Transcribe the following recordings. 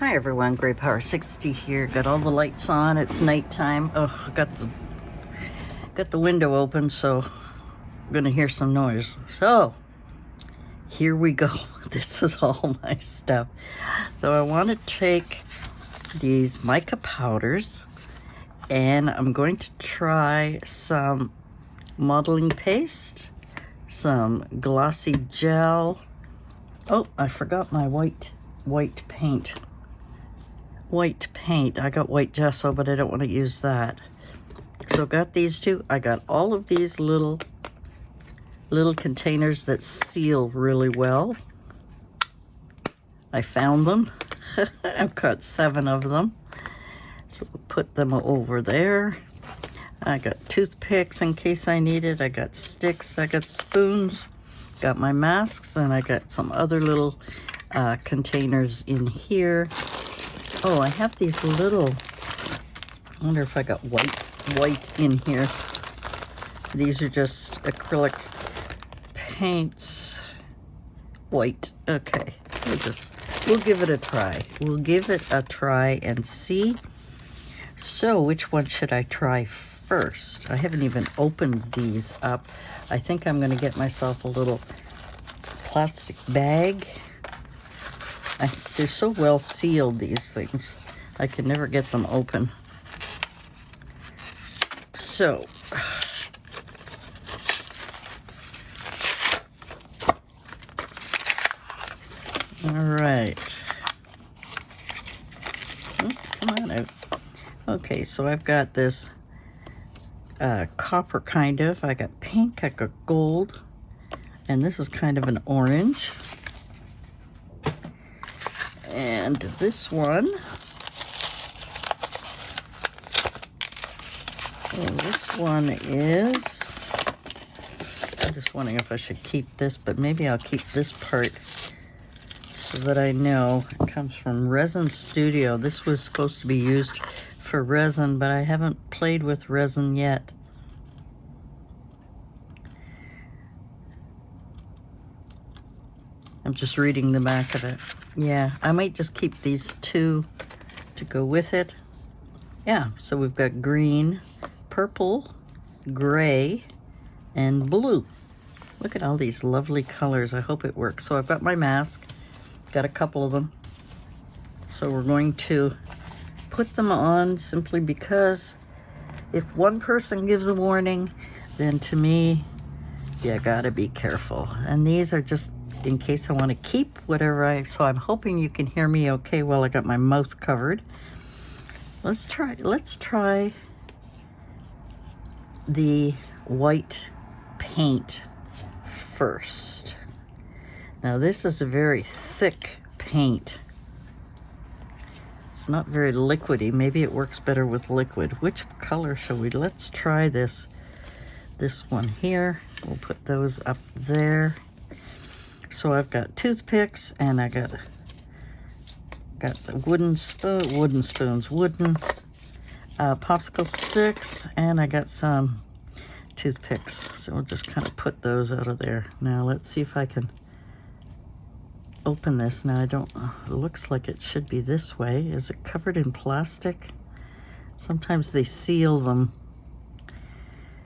Hi everyone, GrayPower60 here. Got all the lights on. It's nighttime. Oh, got the window open, so I'm gonna hear some noise. So here we go. This is all my stuff. So I want to take these mica powders, and I'm going to try some modeling paste, some glossy gel. Oh, I forgot my white paint. White paint. I got white gesso, but I don't want to use that. So got these two. I got all of these little containers that seal really well. I found them. I've got 7 of them. So we'll put them over there. I got toothpicks in case I need it. I got sticks. I got spoons. Got my masks, and I got some other little containers in here. Oh, I have these little, I wonder if I got white in here. These are just acrylic paints. White. Okay. We'll give it a try. We'll give it a try and see. So, which one should I try first? I haven't even opened these up. I think I'm going to get myself a little plastic bag. They're so well sealed, these things. I can never get them open. So, all right. Oh, come on out. Okay, so I've got this copper kind of. I got pink, I got gold, and this is kind of an orange. And this one, is, I'm just wondering if I should keep this, but maybe I'll keep this part so that I know. It comes from Resin Studio. This was supposed to be used for resin, but I haven't played with resin yet. I'm just reading the back of it. Yeah, I might just keep these 2 to go with it. Yeah, so we've got green, purple, gray, and blue. Look at all these lovely colors. I hope it works. So I've got my mask, got a couple of them. So we're going to put them on simply because if one person gives a warning, then to me, you gotta be careful. And these are just in case I want to keep whatever so I'm hoping you can hear me okay while I got my mouth covered. Let's try the white paint first. Now this is a very thick paint. It's not very liquidy. Maybe it works better with liquid. Which color shall we? Let's try this one here. We'll put those up there. So I've got toothpicks, and I got the wooden spoons, popsicle sticks, and I got some toothpicks. So we'll just kind of put those out of there. Now let's see if I can open this. Now it looks like it should be this way. Is it covered in plastic? Sometimes they seal them,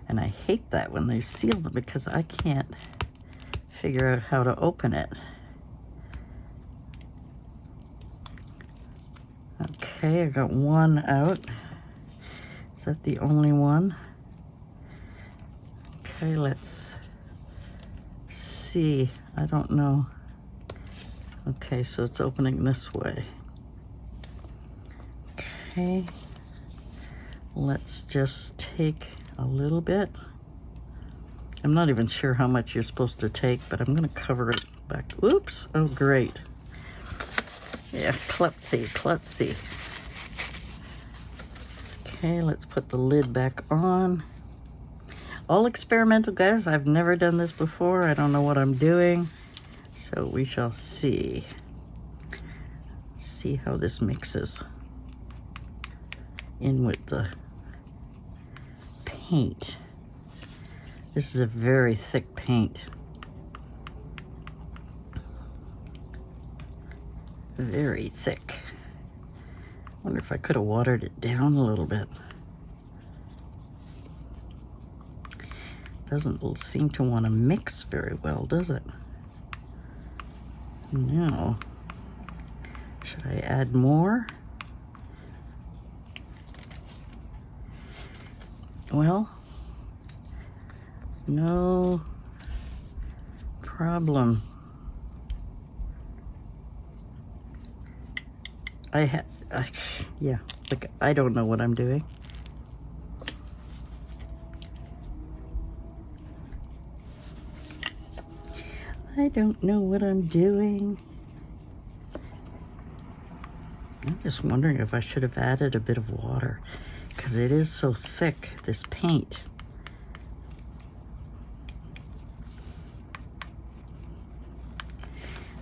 and I hate that when they seal them because I can't figure out how to open it. Okay, I got one out. Is that the only one? Okay, let's see. I don't know. Okay, so it's opening this way. Okay, let's just take a little bit. I'm not even sure how much you're supposed to take, but I'm going to cover it back. Oops. Oh, great. Yeah, klutzy. Okay, let's put the lid back on. All experimental, guys. I've never done this before. I don't know what I'm doing. So we shall see. See how this mixes in with the paint. This is a very thick paint. Very thick. Wonder if I could have watered it down a little bit. Doesn't seem to want to mix very well, does it? No. Should I add more? Well, no problem. Yeah, like I don't know what I'm doing. I don't know what I'm doing. I'm just wondering if I should have added a bit of water, because it is so thick, this paint.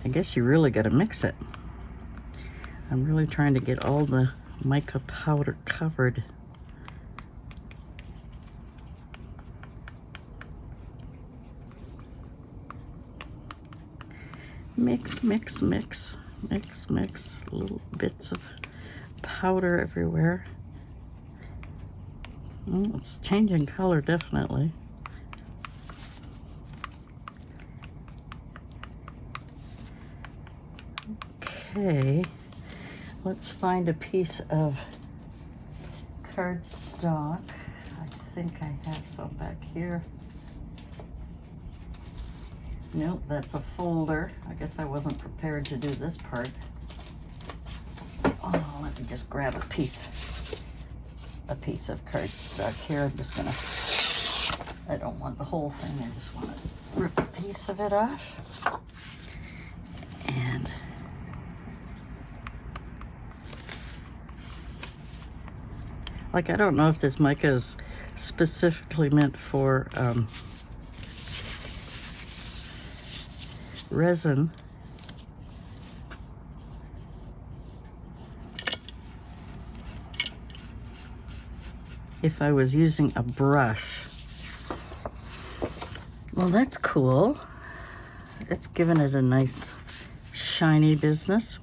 I guess you really got to mix it. I'm really trying to get all the mica powder covered. Mix, mix, mix, mix, mix. Little bits of powder everywhere. It's changing color, definitely. Okay, let's find a piece of cardstock. I think I have some back here. Nope, that's a folder. I guess I wasn't prepared to do this part. Oh, let me just grab a piece of cardstock here. I'm just gonna, I don't want the whole thing. I just want to rip a piece of it off. And like, I don't know if this mica is specifically meant for resin. If I was using a brush. Well, that's cool. It's giving it a nice shiny business.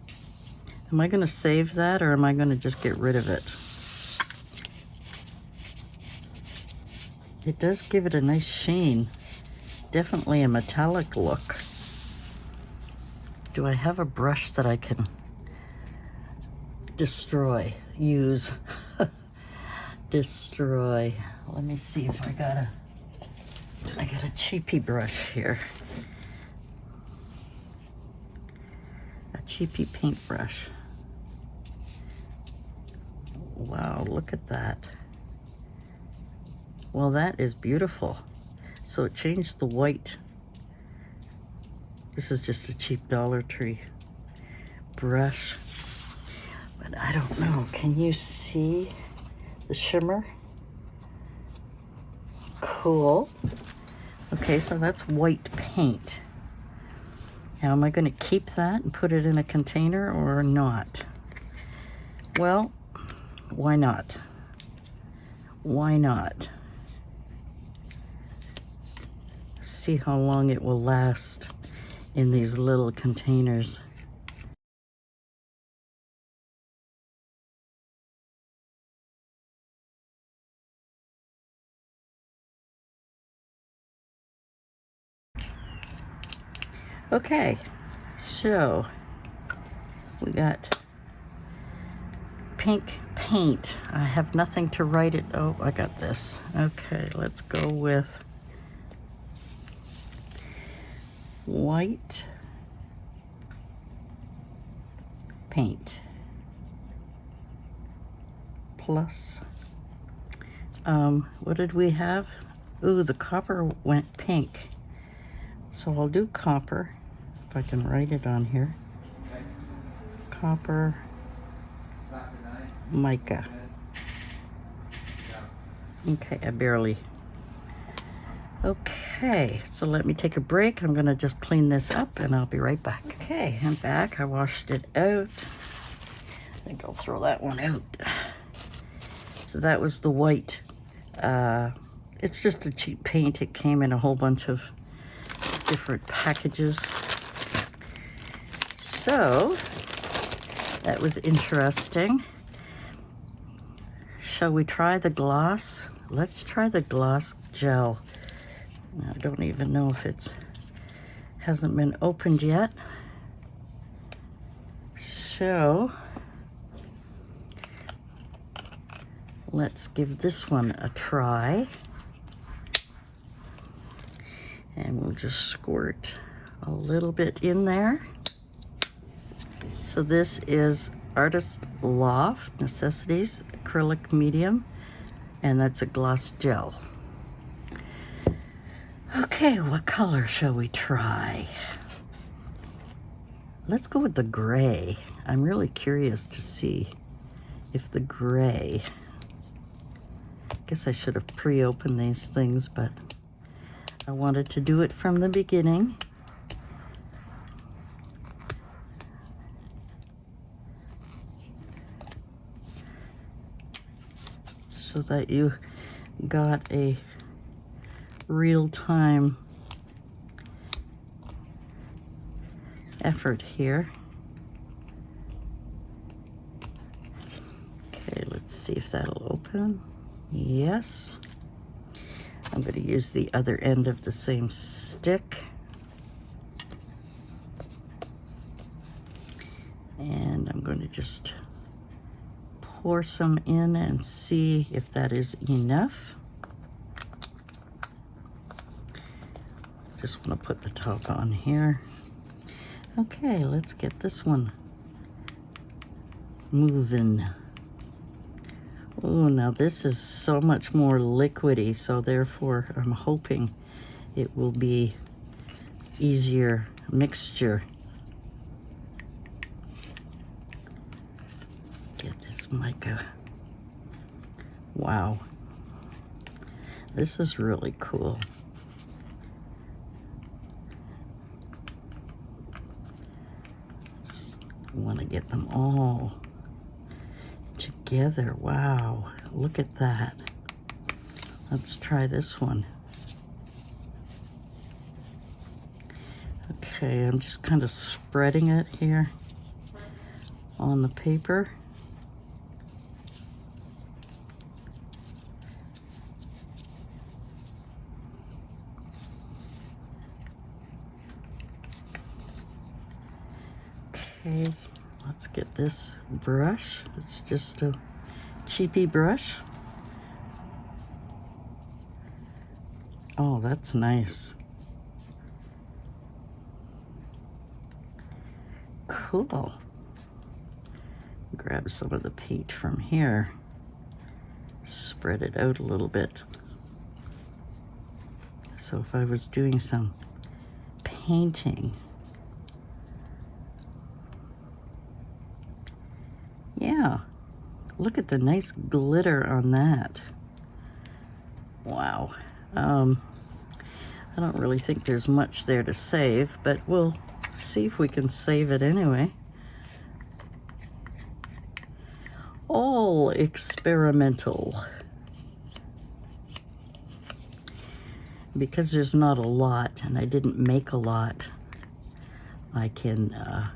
Am I going to save that, or am I going to just get rid of it? It does give it a nice sheen. Definitely a metallic look. Do I have a brush that I can use? Destroy. Let me see if I got a cheapy brush here. A cheapy paintbrush. Wow, look at that. Well, that is beautiful. So it changed the white. This is just a cheap Dollar Tree brush. But I don't know, can you see the shimmer? Cool. Okay, so that's white paint. Now, am I going to keep that and put it in a container or not? Well, why not? Why not? See how long it will last in these little containers. Okay, so we got pink paint. I have nothing to write it. Oh, I got this. Okay, let's go with white paint plus what did we have? Ooh, the copper went pink, so I'll do copper if I can write it on here. Copper mica. Okay, I barely. Okay, so let me take a break. I'm gonna just clean this up and I'll be right back. Okay, I'm back. I washed it out. I think I'll throw that one out. So that was the white. It's just a cheap paint. It came in a whole bunch of different packages. So that was interesting. shall we try the gloss? Let's try the gloss gel. I don't even know if it's hasn't been opened yet. So let's give this one a try. And we'll just squirt a little bit in there. So this is Artist Loft Necessities Acrylic Medium, and that's a gloss gel. Okay, what color shall we try? Let's go with the gray. I'm really curious to see if the gray, I guess I should have pre-opened these things, but I wanted to do it from the beginning. So that you got a real-time effort here. Okay, let's see if that'll open. Yes. I'm going to use the other end of the same stick. And I'm going to just pour some in and see if that is enough. Just want to put the top on here. Okay, let's get this one moving. Oh, now this is so much more liquidy, so therefore I'm hoping it will be easier mixture. Get this mica. Wow, this is really cool. Just want to get them all together. Wow, look at that. Let's try this one. Okay, I'm just kind of spreading it here on the paper. Okay, let's get this brush. It's just a cheapy brush. Oh, that's nice. Cool. Grab some of the paint from here. Spread it out a little bit. So if I was doing some painting, yeah, look at the nice glitter on that. Wow. I don't really think there's much there to save, but we'll see if we can save it anyway. All experimental. Because there's not a lot, and I didn't make a lot, I can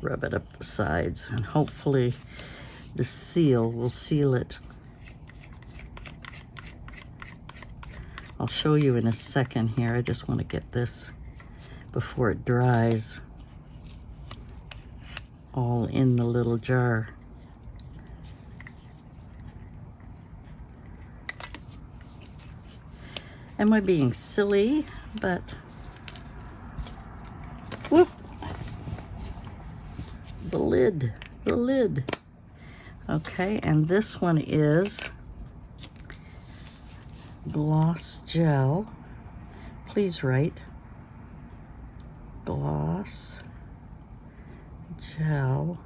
rub it up the sides, and hopefully the seal will seal it. I'll show you in a second here. I just want to get this before it dries all in the little jar. Am I being silly? But whoop, the lid. Okay, and this one is gloss gel. Please write gloss gel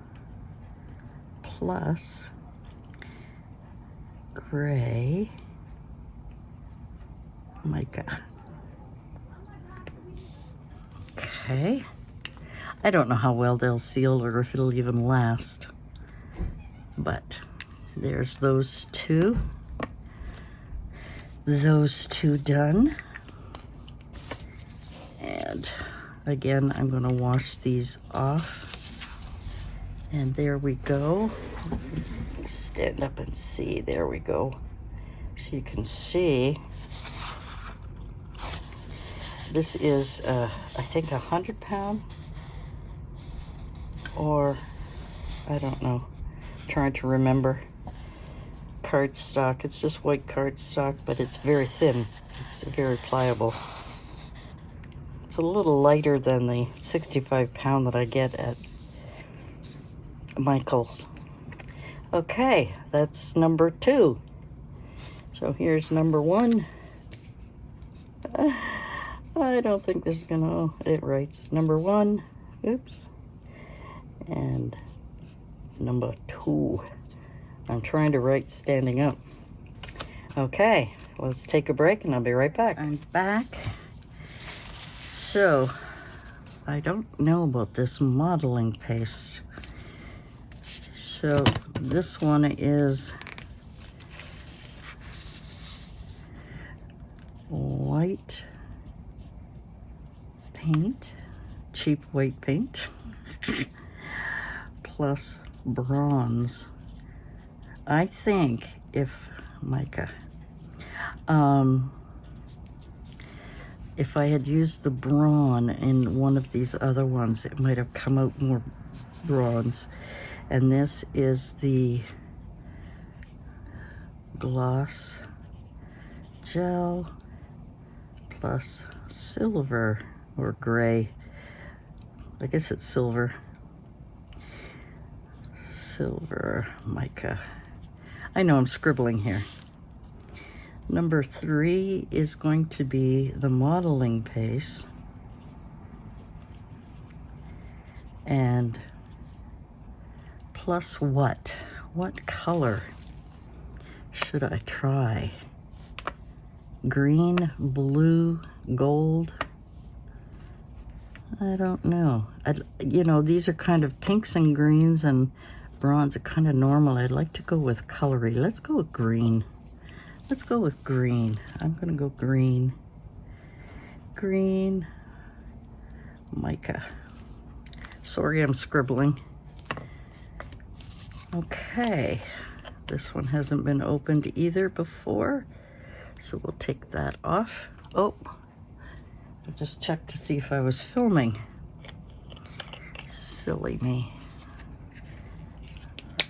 plus gray mica. Okay. I don't know how well they'll seal or if it'll even last, but there's those two. Those two done. And again, I'm going to wash these off And there we go. Stand up and see. There we go. So you can see this is, I think, 100-pound, or I don't know. Trying to remember. Cardstock. It's just white cardstock, but it's very thin. It's very pliable. It's a little lighter than the 65-pound that I get at Michael's. Okay, that's number 2. So here's number 1. I don't think this is gonna, oh, it writes number 1. Oops. And number 2. I'm trying to write standing up. Okay, let's take a break and I'll be right back. I'm back. So, I don't know about this modeling paste. So, this one is white paint, cheap white paint, plus bronze. I think if Mica, if I had used the bronze in one of these other ones, it might have come out more bronze. And this is the gloss gel plus silver or gray. I guess it's silver. Silver Mica. I know I'm scribbling here. Number 3 is going to be the modeling paste. And plus what? What color should I try? Green, blue, gold? I don't know. You know, these are kind of pinks and greens, and bronze are kind of normal. I'd like to go with colory. Let's go with green. Let's go with green. I'm gonna go green. Green Mica. Sorry, I'm scribbling. Okay, this one hasn't been opened either before, so we'll take that off. Oh, I just checked to see if I was filming. Silly me.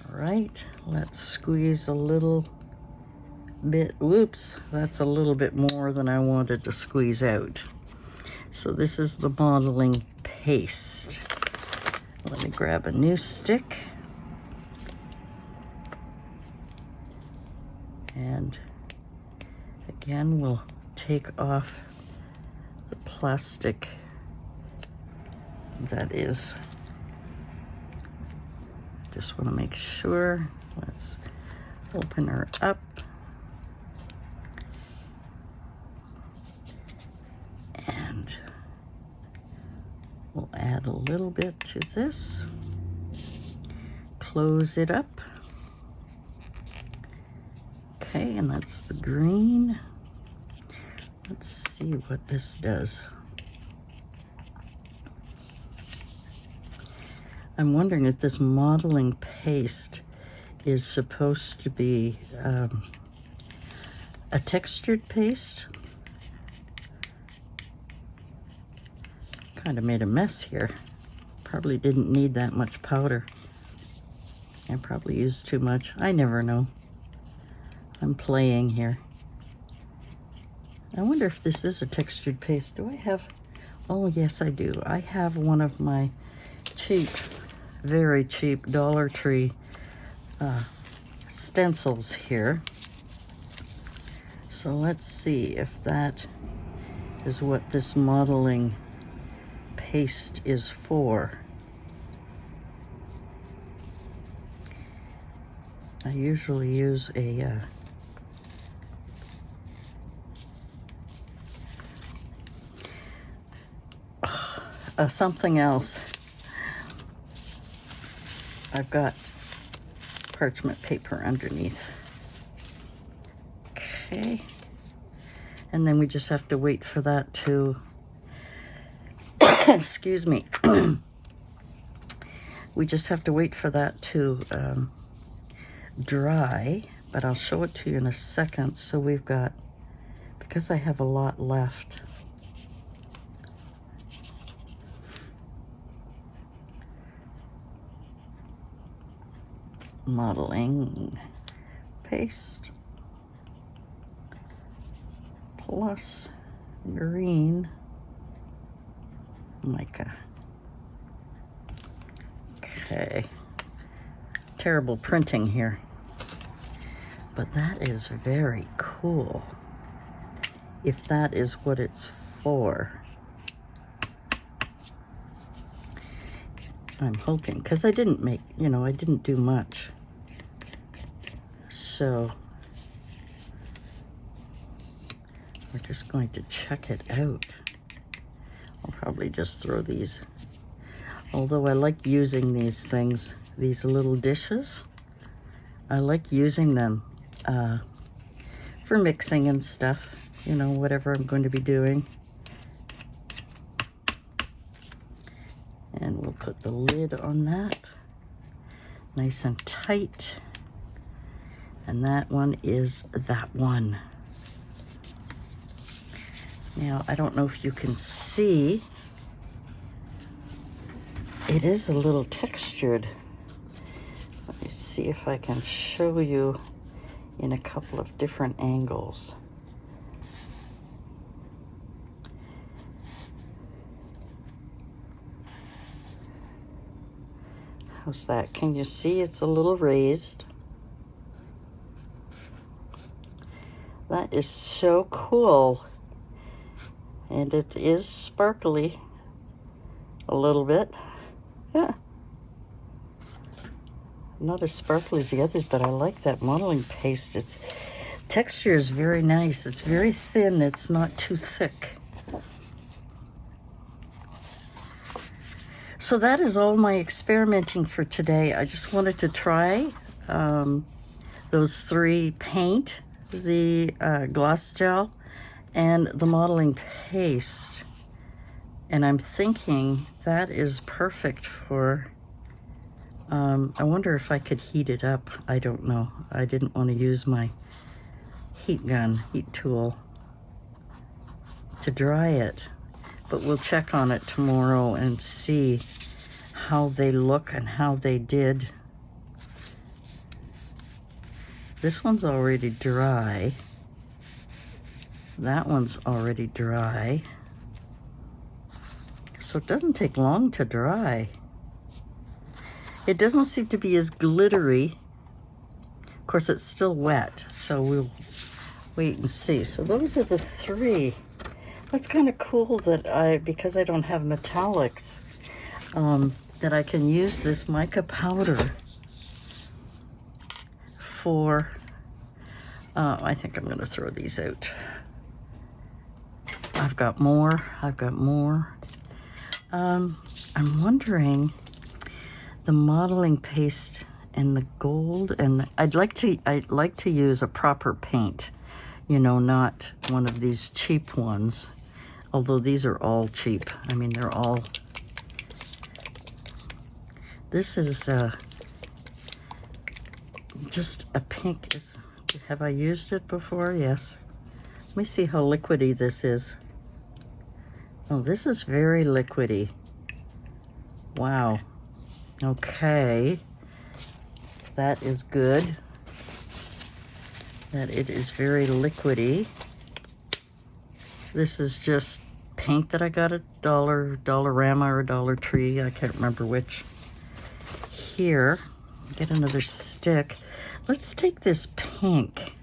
All right, let's squeeze a little bit. Whoops, that's a little bit more than I wanted to squeeze out. So this is the modeling paste. Let me grab a new stick. And again, we'll take off the plastic that is, just want to make sure. Let's open her up. And we'll add a little bit to this. Close it up. Okay, and that's the green. Let's see what this does. I'm wondering if this modeling paste is supposed to be a textured paste. Kind of made a mess here. Probably didn't need that much powder. I probably used too much. I never know. I'm playing here. I wonder if this is a textured paste. Do I have, oh yes I do. I have one of my cheap, very cheap Dollar Tree stencils here. So let's see if that is what this modeling paste is for. I usually use a something else. I've got parchment paper underneath. Okay. And then we just have to wait for that to, excuse me, We just have to wait for that to dry, but I'll show it to you in a second. So we've got, because I have a lot left, modeling paste plus green mica. Okay, terrible printing here, but that is very cool if that is what it's for. I'm hoping, because I didn't make, you know, I didn't do much. So we're just going to check it out. I'll probably just throw these. Although I like using these things, these little dishes, I like using them for mixing and stuff, you know, whatever I'm going to be doing. And we'll put the lid on that, nice and tight. And that one is that one. Now, I don't know if you can see, it is a little textured. Let me see if I can show you in a couple of different angles. How's that? Can you see it's a little raised? That is so cool. And it is sparkly a little bit. Yeah. Not as sparkly as the others, but I like that modeling paste. Its texture is very nice. It's very thin. It's not too thick. So that is all my experimenting for today. I just wanted to try those three: paint, the gloss gel, and the modeling paste. And I'm thinking that is perfect for, I wonder if I could heat it up. I don't know. I didn't want to use my heat tool to dry it. But we'll check on it tomorrow and see how they look and how they did. This one's already dry. That one's already dry. So it doesn't take long to dry. It doesn't seem to be as glittery. Of course, it's still wet, so we'll wait and see. So those are the three. That's kind of cool that because I don't have metallics, that I can use this mica powder for, I think I'm gonna throw these out. I've got more. I'm wondering, the modeling paste and the gold, and I'd like to use a proper paint, you know, not one of these cheap ones. Although these are all cheap. I mean, they're all, this is just a pink. Have I used it before? Yes. Let me see how liquidy this is. Oh, this is very liquidy. Wow. Okay. That is good. That it is very liquidy. This is just paint that I got at Dollarama or Dollar Tree. I can't remember which. Here, get another stick. Let's take this pink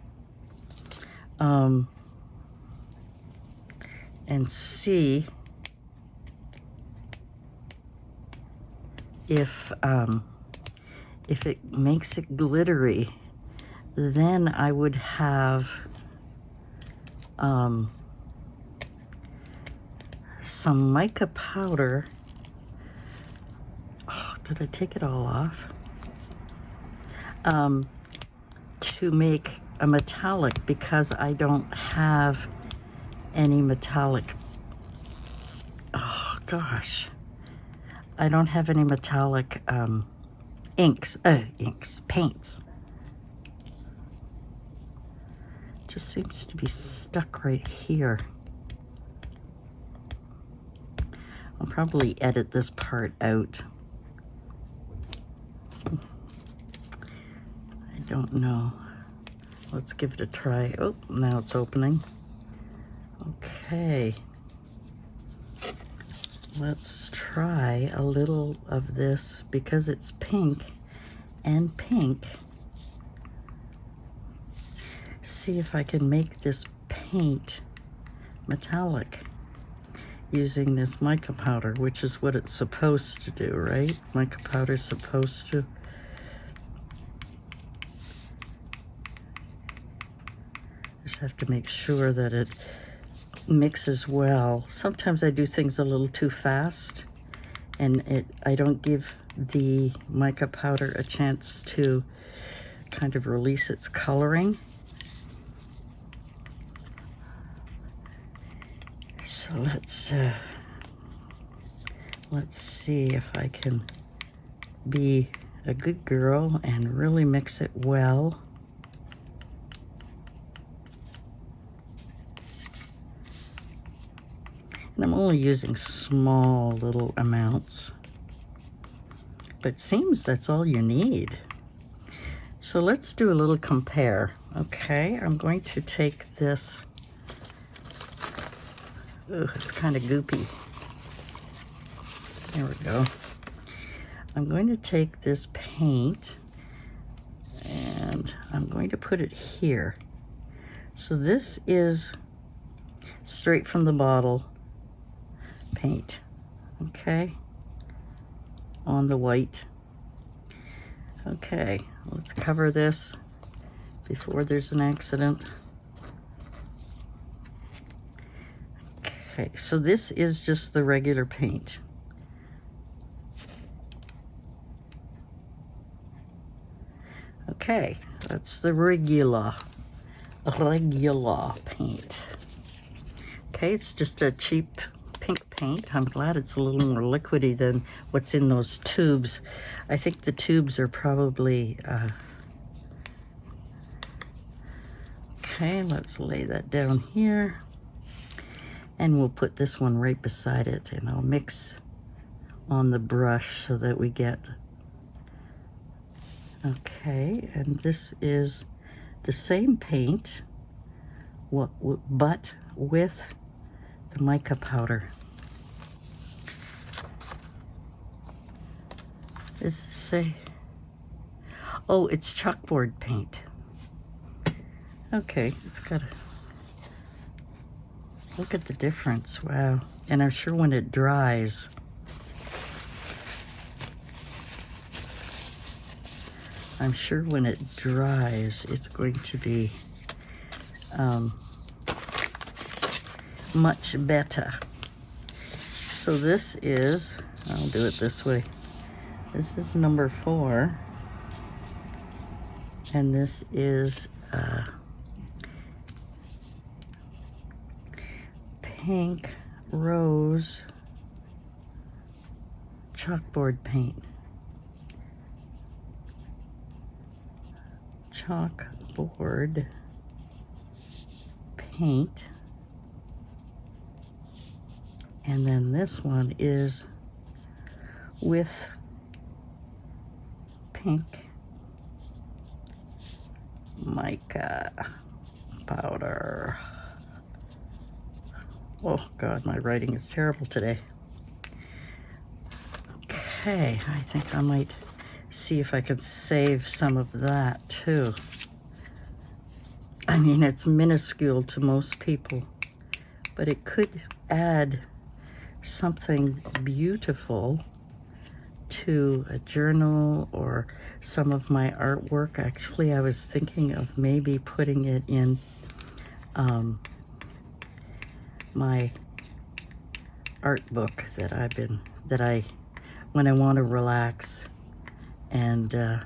and see if it makes it glittery. Then I would have some mica powder. Oh, did I take it all off? To make a metallic, because I don't have any metallic. Oh gosh. I don't have any metallic paints. Just seems to be stuck right here. I'll probably edit this part out. I don't know. Let's give it a try. Oh, now it's opening. Okay. Let's try a little of this because it's pink and pink. See if I can make this paint metallic using this mica powder, which is what it's supposed to do, right? Mica powder is supposed to. Just have to make sure that it mixes well. Sometimes I do things a little too fast, and I don't give the mica powder a chance to kind of release its coloring. So let's see if I can be a good girl and really mix it well. And I'm only using small little amounts, but it seems that's all you need. So let's do a little compare. Okay, I'm going to take this. Ooh, it's kind of goopy. There we go. I'm going to take this paint and I'm going to put it here. So this is straight from the bottle paint, okay, on the white. Okay, let's cover this before there's an accident. Okay, so this is just the regular paint. Okay, that's the regular paint. Okay, it's just a cheap pink paint. I'm glad it's a little more liquidy than what's in those tubes. I think the tubes are probably okay, let's lay that down here. And we'll put this one right beside it, and I'll mix on the brush so that we get, okay, and this is the same paint, but with the mica powder. Does it say? Oh, it's chalkboard paint. Okay, it's got a, look at the difference, wow. And I'm sure when it dries, it's going to be much better. So this is, I'll do it this way. This is number 4. And this is pink rose chalkboard paint. Chalkboard paint. And then this one is with pink mica powder. Oh God, my writing is terrible today. Okay, I think I might see if I can save some of that too. I mean, it's minuscule to most people, but it could add something beautiful to a journal or some of my artwork. Actually, I was thinking of maybe putting it in my art book that when I want to relax and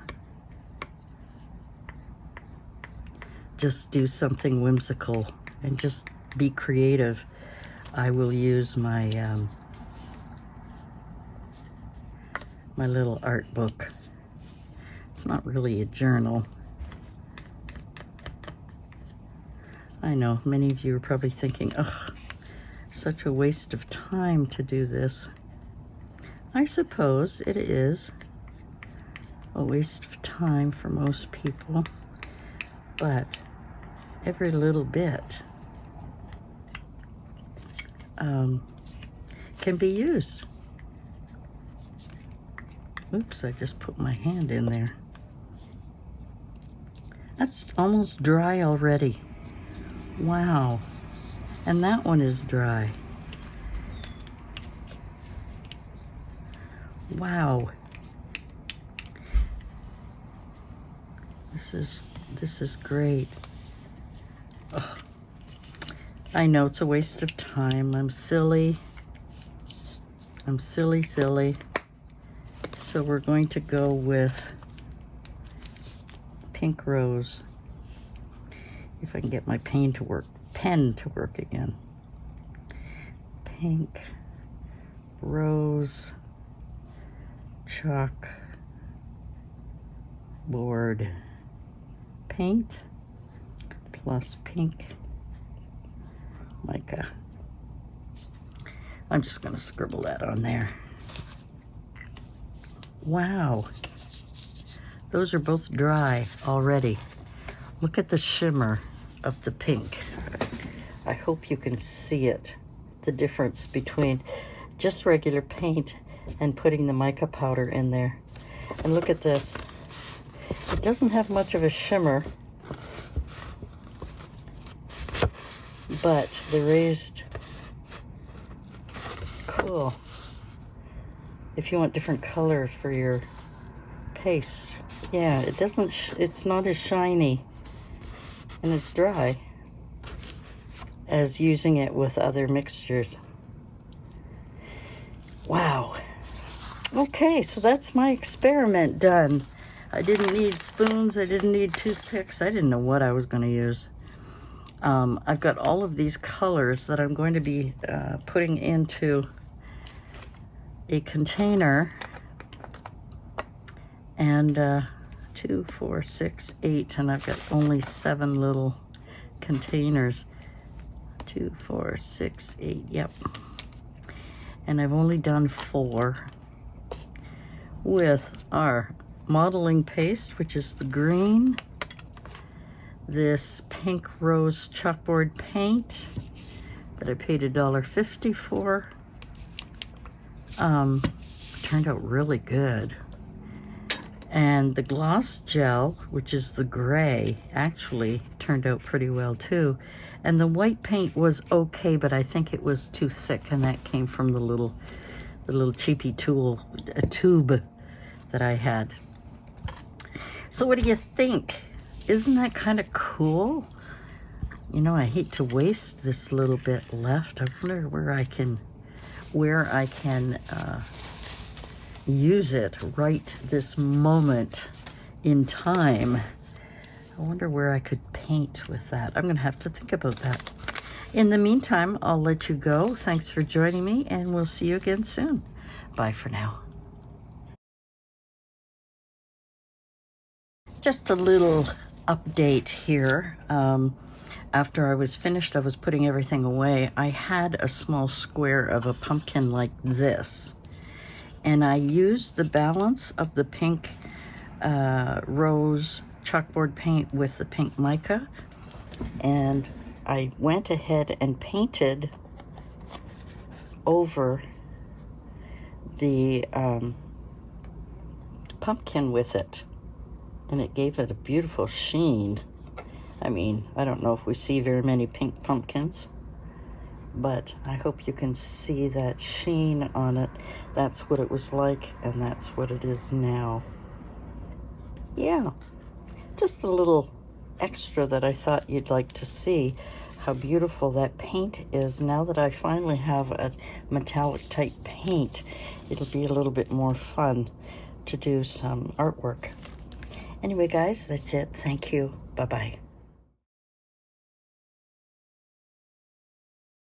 just do something whimsical and just be creative. I will use my my little art book. It's not really a journal. I know, many of you are probably thinking, ugh, such a waste of time to do this. I suppose it is a waste of time for most people, but every little bit can be used. Oops, I just put my hand in there. That's almost dry already. Wow. And that one is dry. Wow. This is great. Ugh. I know it's a waste of time. I'm silly. I'm silly. So we're going to go with pink rose. If I can get my pen to work again. Pink rose chalk board paint plus pink mica. I'm just going to scribble that on there. Wow, those are both dry already. Look at the shimmer of the pink. I hope you can see it, the difference between just regular paint and putting the mica powder in there. And look at this. It doesn't have much of a shimmer, but the raised, cool. If you want different colors for your paste. Yeah, it doesn't, it's not as shiny and it's dry as using it with other mixtures. Wow. Okay, so that's my experiment done. I didn't need spoons, I didn't need toothpicks, I didn't know what I was going to use. I've got all of these colors that I'm going to be putting into a container, and 2, 4, 6, 8, and I've got only 7 little containers. 2, 4, 6, 8, yep. And I've only done 4 with our modeling paste, which is the green, this pink rose chalkboard paint that I paid $1.50 for. Turned out really good. And the gloss gel, which is the gray, actually turned out pretty well too. And the white paint was okay, but I think it was too thick, and that came from the little cheapy tube that I had. So what do you think? Isn't that kind of cool? You know, I hate to waste this little bit left. I wonder where I can use it right this moment in time. I wonder where I could paint with that. I'm gonna have to think about that. In the meantime, I'll let you go. Thanks for joining me, and we'll see you again soon. Bye for now. Just a little update here. After I was finished, I was putting everything away. I had a small square of a pumpkin like this, and I used the balance of the pink rose chalkboard paint with the pink mica, and I went ahead and painted over the pumpkin with it, and it gave it a beautiful sheen. I mean, I don't know if we see very many pink pumpkins, but I hope you can see that sheen on it. That's what it was like, and that's what it is now. Yeah, just a little extra that I thought you'd like to see how beautiful that paint is. Now that I finally have a metallic type paint, it'll be a little bit more fun to do some artwork. Anyway, guys, that's it. Thank you. Bye-bye.